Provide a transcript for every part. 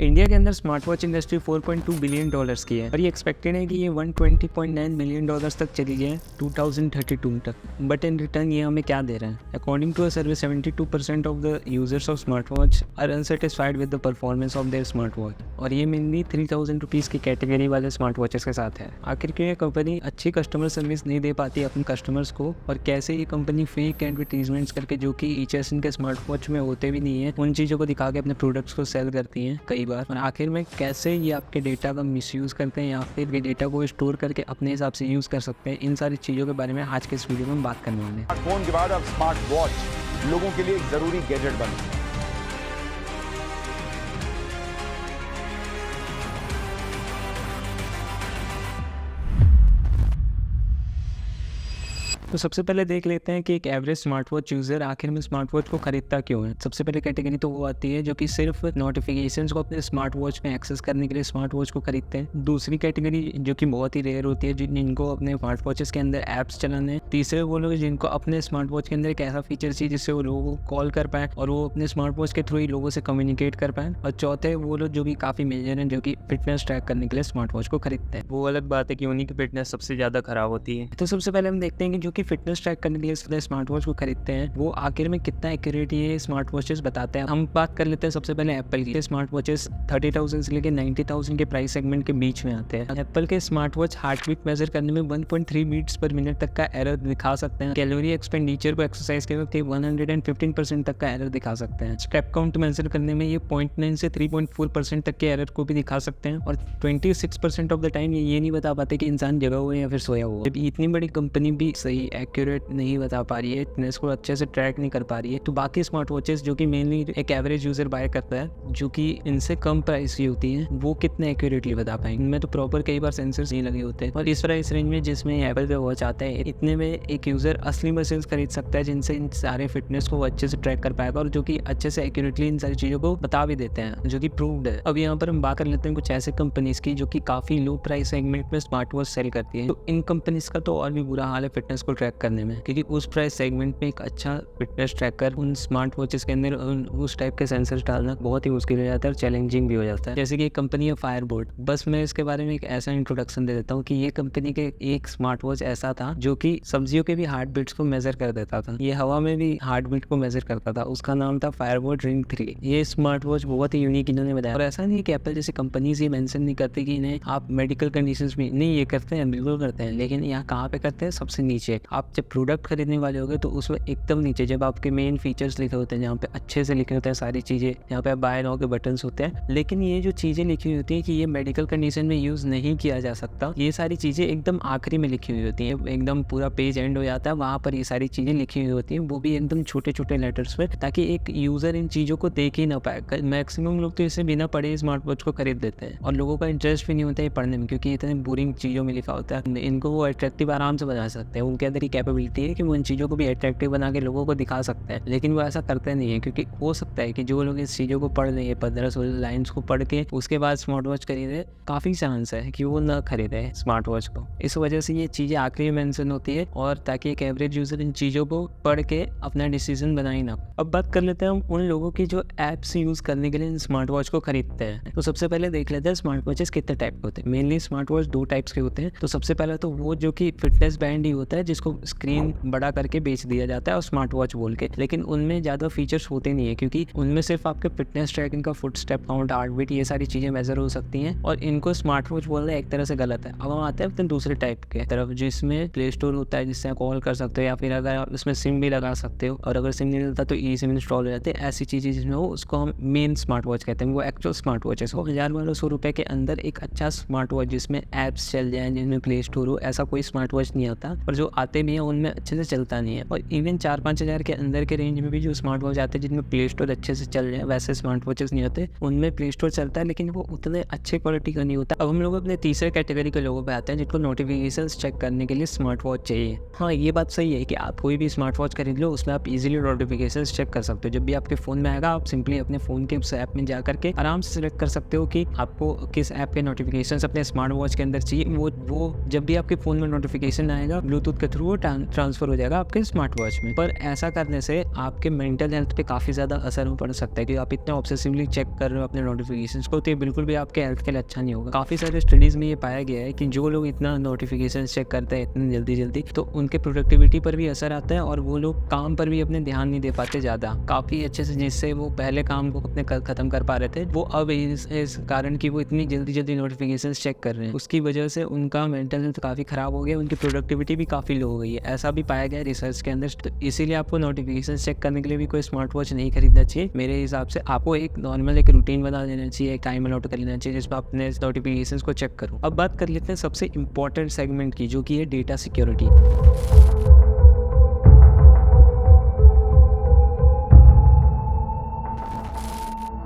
India के अंदर smart watch industry $4.2 billion की है और ये एक्सपेक्टेड है कि ये $120.9 मिलियन तक चली जाए 2032 तक। बट इन रिटर्न ये हमें क्या दे रहे हैं? According to a survey 72% of the users of smart watch are unsatisfied with the performance of their smart watch, और ये मेनली 3000 रुपीज़ की कैटेगरी वाले स्मार्ट वॉचेस के साथ है। आखिर क्यों ये कंपनी अच्छी कस्टमर सर्विस नहीं दे पाती अपने कस्टमर्स को, और कैसे ये कंपनी फेक एडवर्टीजमेंट्स करके, जो कि ईच के स्मार्ट वॉच में होते भी नहीं है, उन चीज़ों को दिखा के अपने प्रोडक्ट्स को सेल करती हैं कई बार। और आखिर में कैसे ये आपके डेटा का मिसयूज़ करते हैं या फिर ये डेटा को स्टोर करके अपने हिसाब से यूज़ कर सकते हैं, इन सारी चीज़ों के बारे में आज के इस वीडियो में हम बात करने वाले हैं। स्मार्टफोन के बाद अब स्मार्ट वॉच लोगों के लिए एक जरूरी गैजेट बन गई। तो सबसे पहले देख लेते हैं कि एक एवरेज स्मार्ट वॉच यूज़र आखिर में स्मार्ट वॉच को खरीदता क्यों है। सबसे पहले कैटेगरी तो वो आती है जो कि सिर्फ नोटिफिकेशंस को अपने स्मार्ट वॉच में एक्सेस करने के लिए स्मार्ट वॉच को खरीदते हैं। दूसरी कैटेगरी जो कि बहुत ही रेयर होती है, जिनको अपने स्मार्ट वॉचेस के अंदर ऐप्स चलाने हैं। तीसरे वो लोग जिनको अपने स्मार्ट वॉच के अंदर एक ऐसा फीचर चाहिए जिससे वो लोगों को कॉल कर पाए और वो अपने स्मार्ट वॉच के थ्रू ही लोगों से कम्युनिकेट कर पाए। और चौथे वो लोग जो भी काफ़ी मेजर हैं, जो कि फिटनेस ट्रैक करने के लिए स्मार्ट वॉच को खरीदते हैं। वो अलग बात है कि उन्हीं की फिटनेस सबसे ज़्यादा खराब होती है। तो सबसे पहले हम देखते हैं कि जो कि फिटनेस ट्रैक करने के लिए स्मार्ट वॉच को खरीदते हैं, वो आखिर में कितना एक्यूरेट ये स्मार्ट वॉचेस बताते हैं। हम बात कर लेते हैं सबसे पहले एप्पल की। स्मार्ट वॉचेस 30,000 से लेकर 90,000 के प्राइस सेगमेंट के बीच में आते हैं। एप्पल के smart watch heart beat measure करने में 1.3 बीट्स पर मिनट तक का एरर दिखा सकते हैं। कैलोरी एक्सपेंडिचर को एक्सरसाइज के वक्त 115% तक का एरर दिखा सकते हैं। स्टेप काउंट मेजर करने में ये 0.9 से 3.4% तक के एरर को भी दिखा सकते हैं। और 26% ऑफ द टाइम ये नहीं बता पाते कि इंसान जगा हुआ है या फिर सोया हुआ है। जब इतनी बड़ी कंपनी भी सही एक्यूरेट नहीं बता पा रही है, फिटनेस को अच्छे से ट्रैक नहीं कर पा रही है, तो बाकी स्मार्ट वॉचेस जो कि मेनली एक एवरेज यूजर बाय करता है, जो कि इनसे कम प्राइस की होती है, वो कितने एक्यूरेटली बता पाएंगे। इनमें तो प्रॉपर कई बार सेंसर्स नहीं लगे होते हैं। और इस प्राइस रेंज में जिसमें एप्पल का वॉच आता है, इतने में एक यूजर असली मशीन्स खरीद सकता है जिनसे इन सारे फिटनेस को अच्छे से ट्रैक कर पाएगा और जो कि अच्छे से एक्यूरेटली इन सारी चीज़ों को बता भी देते हैं, जो कि प्रूव्ड है। अब यहाँ पर हम बात कर लेते हैं कुछ ऐसे कंपनीज की जो कि काफ़ी लो प्राइस सेगमेंट में स्मार्ट वॉच सेल करती है। तो इन कंपनीज का तो और भी बुरा हाल है फिटनेस को ट्रैक करने में, क्योंकि उस प्राइस सेगमेंट में एक अच्छा फिटनेस ट्रैकर उन स्मार्ट वॉचेस के अंदर उस टाइप के सेंसर्स डालना बहुत ही मुश्किल हो जाता है और चैलेंजिंग भी हो जाता है। जैसे कि एक कंपनी है फायरबोल्ट। बस मैं इसके बारे में एक ऐसा इंट्रोडक्शन दे देता हूँ कि ये कंपनी के एक स्मार्ट वॉच ऐसा था जो कि सब्जियों के भी हार्ट बीट्स को मेजर कर देता था। ये हवा में भी हार्ट बीट को मेजर करता था। उसका नाम था फायरबोल्ट रिंग 3। ये स्मार्ट वॉच बहुत ही यूनिक इन्होंने बताया। और ऐसा नहीं कि एप्पल जैसे कंपनीज ये मेंशन नहीं करते कि इन्हें आप मेडिकल कंडीशंस में नहीं, ये करते हैं, बिल्कुल करते हैं, लेकिन यहाँ कहाँ पे करते हैं? सबसे नीचे। आप जब प्रोडक्ट खरीदने वाले होगे तो उसमें एकदम नीचे जब आपके मेन फीचर्स लिखे होते हैं, जहाँ पे अच्छे से लिखे होते हैं सारी चीज़ें, यहाँ पे बाय नाउ के बटन्स होते हैं, लेकिन ये जो चीज़ें लिखी हुई होती है कि ये मेडिकल कंडीशन में यूज़ नहीं किया जा सकता, ये सारी चीज़ें एकदम आखिरी में लिखी हुई होती हैं। एकदम पूरा पेज एंड हो जाता है, वहाँ पर ये सारी चीज़ें लिखी हुई होती हैं, वो भी एकदम छोटे छोटे लेटर्स में, ताकि एक यूज़र इन चीज़ों को देख ही ना पाए। मैक्सिमम लोग तो इसे बिना पढ़े स्मार्ट वॉच को खरीद देते हैं और लोगों का इंटरेस्ट भी नहीं होता है पढ़ने में, क्योंकि इतने बोरिंग चीज़ों में लिखा होता है। इनको वो अट्रैक्टिव आराम से बना सकते हैं। उनके अंदर ही कैपेबिलिटी है कि वो इन चीज़ों को भी अट्रैक्टिव बना के लोगों को दिखा सकते हैं, लेकिन वो ऐसा करते नहीं है, क्योंकि हो सकता है कि जो लोग इस चीज़ों को पढ़ लेंगे, 15-16 लाइन्स को पढ़ के उसके बाद स्मार्ट वॉच खरीदे, काफ़ी चांस है कि वो ना खरीदे स्मार्ट वॉच को। इस वजह से ये चीज़ें आखिरी में मेंशन होती है, और ताकि एक एवरेज यूज़र इन चीज़ों को पढ़ के अपना डिसीजन बनाए ना। अब बात कर लेते हैं हम उन लोगों की जो ऐप्स यूज़ करने के लिए इन स्मार्ट वॉच को खरीदते हैं। तो सबसे पहले देख लेते हैं स्मार्ट वॉचेस कितने टाइप के होते हैं। मेनली स्मार्ट वॉच 2 टाइप्स के होते हैं। तो सबसे पहले तो वो जो कि फिटनेस बैंड ही होता है, जिसको स्क्रीन बड़ा करके बेच दिया जाता है और स्मार्ट वॉच बोल के, लेकिन उनमें ज़्यादा फीचर्स होते नहीं है, क्योंकि उनमें सिर्फ आपके फिटनेस ट्रैकिंग का foot step count, heart beat, ये सारी चीज़ें मेजर हो सकती हैं, और इनको स्मार्ट वॉच बोलना एक तरह से गलत है। अब हम आते हैं अपने दूसरे टाइप के तरफ, जिसमें प्ले स्टोर होता है, जिससे आप कॉल कर सकते हो, या फिर अगर आप उसमें सिम भी लगा सकते हो, और अगर सिम नहीं मिलता तो ई सिम इंस्टॉल हो जाते हैं। ऐसी चीज़ें जिसमें हो, उसको हम मेन स्मार्ट वॉच कहते हैं। वो एक्चुअल स्मार्ट वॉच है। 1000-1200 रुपये के अंदर एक अच्छा स्मार्ट वॉच जिसमें ऐप्स चल जाए, जिसमें प्ले स्टोर हो, ऐसा कोई स्मार्ट वॉच नहीं आता। और जो आते भी हैं उनमें अच्छे से चलता नहीं है। और इवन 4-5 हज़ार के अंदर के रेंज में भी जो स्मार्ट वॉच आते हैं जिनमें प्ले स्टोर अच्छे से चल जाए, वैसे स्मार्ट वॉचेस नहीं होते। उनमें प्ले स्टोर चलता है, लेकिन वो उतने अच्छे क्वालिटी का नहीं होता। अब हम लोग अपने तीसरे कैटेगरी के लोगों पे आते हैं, जिनको नोटिफिकेशंस चेक करने के लिए स्मार्ट वॉच चाहिए। हाँ, ये बात सही है कि आप कोई भी स्मार्ट वॉच खरीद लो, उसमें आप इजीली नोटिफिकेशंस चेक कर सकते हो। जब भी आपके फ़ोन में आएगा, आप सिंपली अपने फ़ोन के उस ऐप में जा करके आराम से सिलेक्ट कर सकते हो कि आपको किस ऐप के नोटिफिकेशंस अपने स्मार्ट वॉच के अंदर चाहिए। वो जब भी आपके फ़ोन में नोटिफिकेशन आएगा, ब्लूटूथ के थ्रू वो ट्रांसफर हो जाएगा आपके स्मार्ट वॉच में। पर ऐसा करने से आपके मेंटल हेल्थ पे काफ़ी ज़्यादा असर पड़ सकता है, क्योंकि आप इतना ऑब्सेसिवली चेक कर रहे हो अपने नोटिफिकेशंस को, तो ये बिल्कुल भी आपके हेल्थ के लिए अच्छा नहीं होगा। काफ़ी सारे स्टडीज़ में ये पाया गया है कि जो लोग इतना नोटिफिकेशन चेक करते हैं इतनी जल्दी तो उनके प्रोडक्टिविटी पर भी असर आता है और वो लोग काम पर भी अपने ध्यान नहीं दे पाते ज़्यादा काफ़ी अच्छे से, जिससे वो पहले काम को अपने ख़त्म कर पा रहे थे, वो अब इस कारण कि वो इतनी जल्दी नोटिफिकेशन चेक कर रहे हैं, उसकी वजह से उनका मेंटल हेल्थ काफ़ी ख़राब हो गया, उनकी प्रोडक्टिविटी भी काफ़ी लो हो गई है। ऐसा भी पाया गया है रिसर्च के अंदर। तो इसीलिए आपको नोटिफिकेशन चेक करने के लिए भी कोई स्मार्ट वॉच नहीं खरीदना चाहिए। मेरे हिसाब से आपको एक नॉर्मल एक रूटीन बना लेना चाहिए, एक टाइम अलॉट कर लेना चाहिए जिसमें अपने नोटिफिकेशंस को चेक करो। अब बात कर लेते हैं सबसे इंपॉर्टेंट सेगमेंट की, जो कि है डेटा सिक्योरिटी।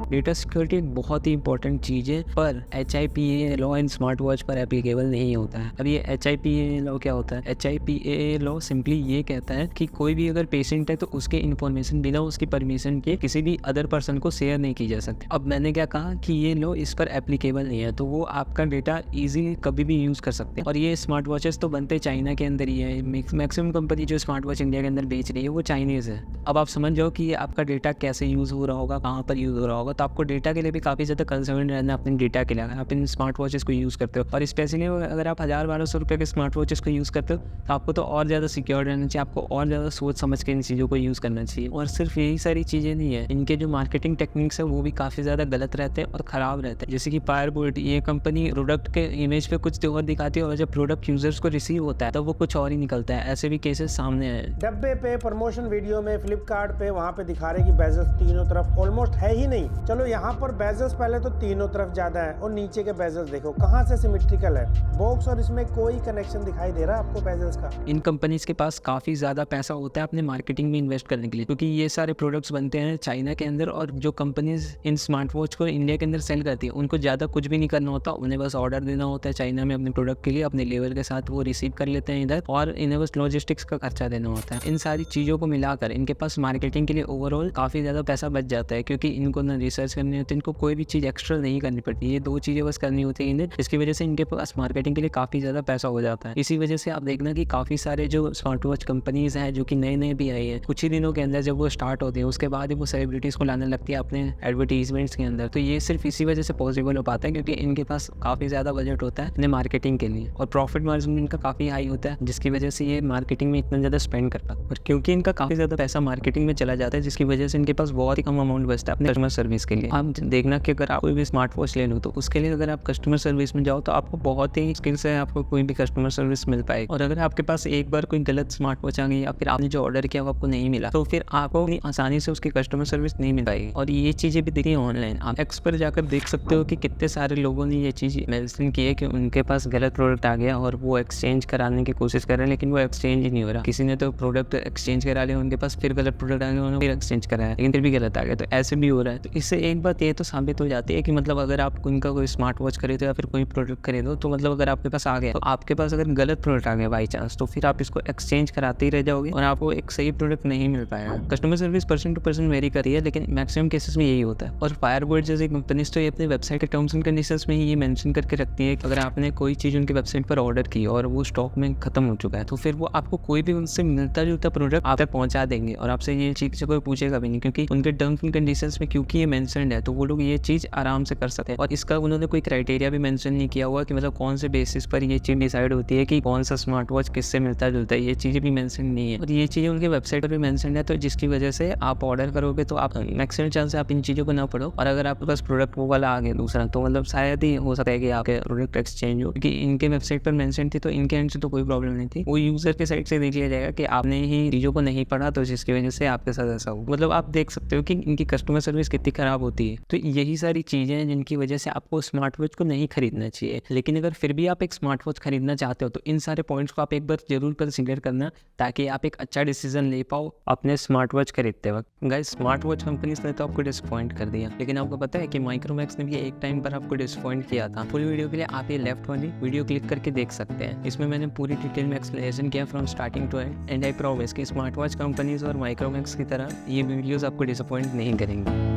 डेटा सिक्योरिटी एक बहुत ही इंपॉर्टेंट चीज़ है, पर HIPAA law in smart watch पर एप्लीकेबल नहीं होता है। अब ये HIPAA लॉ क्या होता है? HIPAA लॉ सिंपली ये कहता है कि कोई भी अगर पेशेंट है तो उसके इन्फॉर्मेशन बिना उसकी परमिशन के किसी भी अदर पर्सन को शेयर नहीं की जा सकती। अब मैंने क्या कहा कि ये लॉ इस पर एप्लीकेबल नहीं है, तो वो आपका डेटा ईजिली कभी भी यूज़ कर सकते हैं। और ये स्मार्ट वॉचेस तो बनते चाइना के अंदर ही है। मैक्सिमम कंपनी जो स्मार्ट वॉच इंडिया के अंदर बेच रही है वो चाइनीज़ है। अब आप समझ जाओ कि ये आपका डेटा कैसे यूज़ हो रहा होगा, कहाँ पर यूज़ हो रहा होगा। तो आपको डेटा के लिए भी काफ़ी ज़्यादा कंसर्न रहना अपने डेटा के लिए, अगर आप इन स्मार्ट वॉचेस को यूज़ करते हो। और स्पेशली अगर आप 1000-1200 रुपये के स्मार्ट वॉचेस को यूज़ करते हो तो आपको तो और ज़्यादा सिक्योर रहना चाहिए, आपको और ज़्यादा सोच समझ के इन चीज़ों को यूज़ करना चाहिए। और सिर्फ यही सारी चीज़ें नहीं है, इनके जो मार्केटिंग टेक्निक्स है वो भी काफ़ी ज़्यादा गलत रहते हैं और ख़राब रहते हैं। जैसे कि फायरबोल्ट, ये कंपनी प्रोडक्ट के इमेज पे कुछ और दिखाती है और जब प्रोडक्ट यूजर्स को रिसीव होता है तो वो कुछ और ही निकलता है। ऐसे भी केसेस सामने आए। डब्बे पे प्रमोशन वीडियो में फ्लिपकार्ट पे वहाँ पे दिखा रहे कि बेजल्स तीनों तरफ ऑलमोस्ट है ही नहीं। चलो यहाँ पर बेजल्स पहले तो तीनों तरफ ज्यादा है और नीचे के बेजल्स देखो कहाँ से सिमेट्रिकल है बॉक्स, और इसमें कोई कनेक्शन दिखाई दे रहा है आपको बेजल्स का। इन कंपनीज के पास काफ़ी ज़्यादा पैसा होता है अपने मार्केटिंग में इन्वेस्ट करने के लिए, क्योंकि ये सारे प्रोडक्ट्स बनते हैं चाइना के अंदर और जो कंपनीज इन स्मार्ट वॉच को इंडिया के अंदर सेल करती है उनको ज़्यादा कुछ भी नहीं करना होता, उन्हें बस ऑर्डर देना होता है चाइना में अपने प्रोडक्ट के लिए, अपने लेवल के साथ वो रिसीव कर लेते हैं इधर, और इन्हें बस लॉजिस्टिक्स का खर्चा देना होता है। इन सारी चीज़ों को मिलाकर इनके पास मार्केटिंग के लिए ओवरऑल काफ़ी ज़्यादा पैसा बच जाता है, क्योंकि इनको ना रिसर्च करनी होती है, इनको कोई भी चीज़ एक्स्ट्रा नहीं करनी पड़ती, ये दो चीज़ें बस करनी होती है इन्हें, जिसकी वजह से इनके पास मार्केटिंग के लिए काफ़ी ज़्यादा पैसा हो जाता है। इसी वजह से आप देखना कि काफ़ी सारे जो स्मार्ट वॉच कंपनीज हैं जो कि नए भी आई हैं, कुछ ही दिनों के अंदर जब वो स्टार्ट होती है उसके बाद ही वो सेलिब्रिटीज़ को लाने लगती है अपने एडवर्टीजमेंट्स के अंदर। तो ये सिर्फ इसी वजह से पॉसिबल हो पाता है क्योंकि इनके पास काफ़ी ज़्यादा बजट होता है अपने मार्केटिंग के लिए और प्रॉफिट मार्जिन इनका काफ़ी हाई होता है, जिसकी वजह से ये मार्केटिंग में इतना ज़्यादा स्पेंड कर पाते हैं। और क्योंकि इनका काफ़ी ज़्यादा पैसा मार्केटिंग में चला जाता है, जिसकी वजह से इनके पास बहुत ही कम अमाउंट बचता है अपने कस्टमर सर्विस के लिए। आप देखना कि अगर आप कोई भी स्मार्ट वॉच ले लो तो उसके लिए अगर आप कस्टमर सर्विस में जाओ तो आपको बहुत ही स्किल से आपको कोई भी कस्टमर सर्विस मिल पाएगी। और अगर आपके पास एक बार कोई गलत स्मार्ट वॉच आ गई या फिर आपने जो ऑर्डर किया वो आपको नहीं मिला तो फिर आपको इतनी आसानी से उसकी कस्टमर सर्विस नहीं मिल पाएगी। और ये चीज़ें भी देखिए ऑनलाइन, आप एक्स पर जाकर देख सकते हो कि कितने सारे लोगों ने ये चीज़ मेंशन की है कि उनके पास गलत प्रोडक्ट आ गया और वो एक्सचेंज कराने की कोशिश कर रहे हैं, लेकिन वो एक्सचेंज ही नहीं हो रहा। किसी ने तो प्रोडक्ट एक्सचेंज करा लिया उनके पास, फिर गलत प्रोडक्ट आ गया उन्होंने फिर एक्सचेंज कराया लेकिन फिर भी गलत आ गया। तो ऐसे भी हो रहा है। तो इससे एक बात ये तो साबित हो जाती है कि मतलब अगर आप उनका कोई स्मार्ट वॉच खरीदो या फिर कोई प्रोडक्ट खरीदो तो मतलब अगर आपके पास आ गया तो आपके पास अगर गलत प्रोडक्ट आ गया बाई चांस तो फिर आप इसको एक्सचेंज कराते ही रह जाओगे और आपको एक सही प्रोडक्ट नहीं मिल पाएगा। Customer service person to person vary करी है, लेकिन मैक्सिमम केसेस में यही होता है। और फायरबोल्ट जैसी कंपनीज तो ये अपने वेबसाइट के टर्म्स एंड कंडीशंस में ही ये मेंशन करके रखती है कि अगर आपने कोई चीज़ उनकी वेबसाइट पर ऑर्डर की और वो स्टॉक में खत्म हो चुका है तो फिर वो आपको कोई भी उनसे मिलता जुलता प्रोडक्ट आप तक पहुंचा देंगे और आपसे ये चीज़ से कोई पूछेगा भी नहीं, क्योंकि उनके टर्म्स एंड कंडीशंस में क्योंकि ये मेंशनड है तो वो लोग ये चीज़ आराम से कर सकते हैं। और इसका उन्होंने कोई क्राइटेरिया भी मेंशन नहीं किया हुआ कि मतलब कौन से बेसिस पर ये चीज़ डिसाइड होती है कि कौन सा स्मार्ट वॉच किससे मिलता जुलता है, ये चीज़ें भी मेंशन नहीं है। और ये चीज़ें उनकी वेबसाइट पर भी मेंशन है, तो जिसकी वजह से आप ऑर्डर करोगे तो आप मैक्सिमम चांस आप इन चीज़ों को ना पढ़ो। और अगर आपके पास प्रोडक्ट वो वाला आ गया दूसरा तो मतलब शायद ही हो सकता है कि आपके प्रोडक्ट एक्सचेंज हो, क्योंकि इनके वेबसाइट पर मेंशन थी तो इनके एंड से तो कोई प्रॉब्लम नहीं थी। वो यूज़र के साइड से देख लिया जाएगा कि आपने ही चीज़ों को नहीं पढ़ा तो जिसकी वजह से आपके साथ ऐसा हो। मतलब आप देख सकते हो कि इनकी कस्टमर सर्विस कितनी ख़राब होती है। तो यही सारी चीज़ें हैं जिनकी वजह से आपको स्मार्ट वॉच को नहीं खरीदना चाहिए। लेकिन अगर फिर भी आप एक स्मार्ट वॉच खरीदना चाहते हो तो इन सारे पॉइंट्स को आप एक बार जरूर कंसीडर करना ताकि आप एक अच्छा डिसीजन ले पाओ अपने स्मार्ट वॉच खरीदते वक्त। गाइस, स्मार्ट वॉच कंपनीज ने तो आपको डिसअपॉइंट कर दिया, लेकिन आपको पता है कि माइक्रोमैक्स ने भी एक टाइम पर आपको डिसअपॉइंट किया था। फुल वीडियो के लिए आप ये लेफ्ट वाली वीडियो क्लिक करके देख सकते हैं। इसमें मैंने पूरी डिटेल में एक्सप्लेनेशन किया from starting to end I promise कि स्मार्ट वॉच कंपनीज और माइक्रोमैक्स की तरह ये वीडियोस आपको डिसअपॉइंट नहीं करेंगे।